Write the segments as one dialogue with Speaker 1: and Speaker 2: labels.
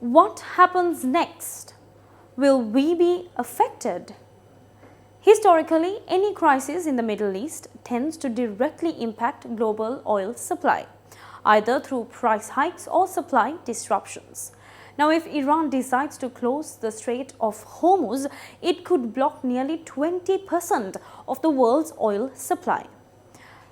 Speaker 1: What happens next? Will we be affected? Historically, any crisis in the Middle East tends to directly impact global oil supply, either through price hikes or supply disruptions. Now, if Iran decides to close the Strait of Hormuz, it could block nearly 20% of the world's oil supply.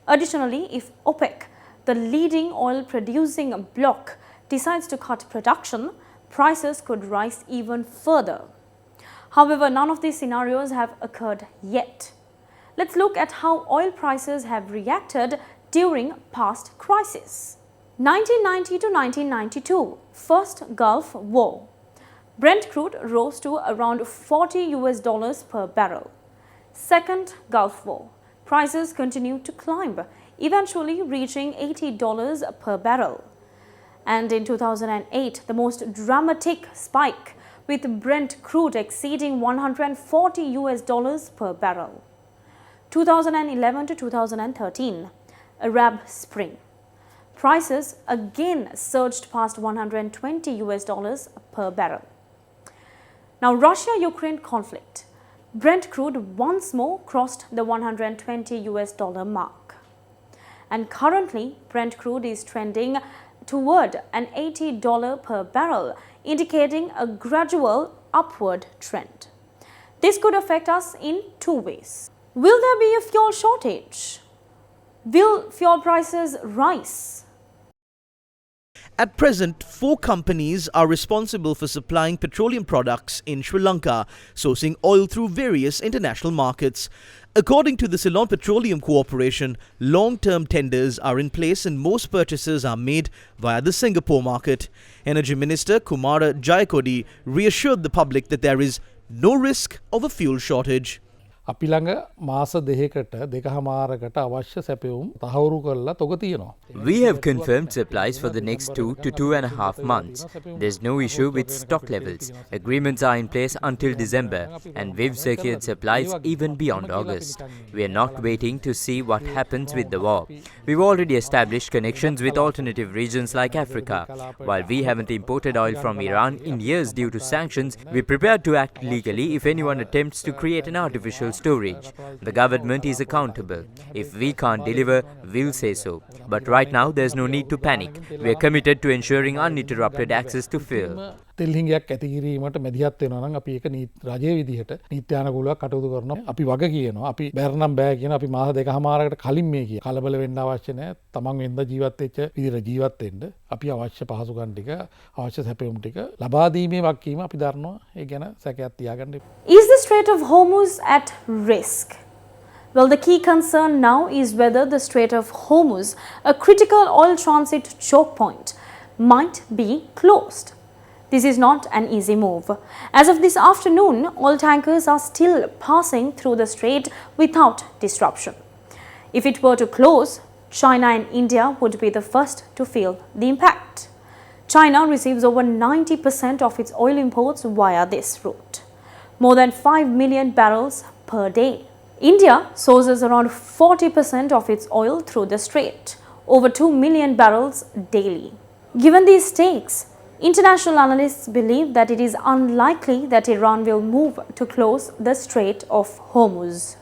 Speaker 1: Additionally, if OPEC, the leading oil-producing bloc, decides to cut production, prices could rise even further. However, none of these scenarios have occurred yet. Let's look at how oil prices have reacted during past crises. 1990 to 1992, First Gulf War. Brent crude rose to around $40 per barrel. Second Gulf War. Prices continued to climb, eventually reaching $80 per barrel. And in 2008, the most dramatic spike, with Brent crude exceeding $140 per barrel. 2011 to 2013, Arab Spring. Prices again surged past $120 per barrel. Now, Russia-Ukraine conflict. Brent crude once more crossed the $120 mark. And currently, Brent crude is trending toward an $80 per barrel, indicating a gradual upward trend. This could affect us in two ways. Will there be a fuel shortage? Will fuel prices rise?
Speaker 2: At present, 4 companies are responsible for supplying petroleum products in Sri Lanka, sourcing oil through various international markets. According to the Ceylon Petroleum Corporation, long-term tenders are in place and most purchases are made via the Singapore market. Energy Minister Kumara Jayakodi reassured the public that there is no risk of a fuel shortage.
Speaker 3: අපි ළඟ මාස දෙකකට දෙකහමාරකට අවශ්‍ය සැපයුම් තහවුරු කරලා තොග තියෙනවා.
Speaker 4: We have confirmed supplies for the next 2 to 2.5 months. There's no issue with stock levels. Agreements are in place until December and we've secured supplies even beyond August. We are not waiting to see what happens with the war. We've already established connections with alternative regions like Africa. While we haven't imported oil from Iran in years due to sanctions, we're prepared to act legally if anyone attempts to create an artificial storage. The government is accountable. If we can't deliver, we'll say so. But right now, there's no need to panic. We are committed to ensuring uninterrupted access to fuel.
Speaker 3: තෙල් හිඟයක් ඇති කිරීමට මැදිහත් වෙනවා නම් අපි ඒක රජයේ විදිහට නීත්‍යානුකූලව කටයුතු කරනවා. අපි වග කියනවා. අපි බැරනම් බෑ කියන අපි මාස දෙකමාරකට කලින් මේ කිය. කලබල වෙන්න අවශ්‍ය නැහැ. තමන් වෙනද ජීවත් වෙච්ච විදිහට ජීවත් වෙන්න අපි අවශ්‍ය පහසුකම් ටික අවශ්‍ය සැපයුම් ටික ලබා දීමේ වගකීම අපි දරනවා. ඒ ගැන සැකයක් තියාගන්න.
Speaker 1: Is the Strait of Hormuz at risk? Well, the key concern now is whether the Strait of Hormuz, a critical oil transit choke point, might be closed. This is not an easy move. As of this afternoon, oil tankers are still passing through the strait without disruption. If it were to close, China and India would be the first to feel the impact. China receives over 90% of its oil imports via this route, more than 5 million barrels per day. India sources around 40% of its oil through the strait, over 2 million barrels daily. Given these stakes, international analysts believe that it is unlikely that Iran will move to close the Strait of Hormuz.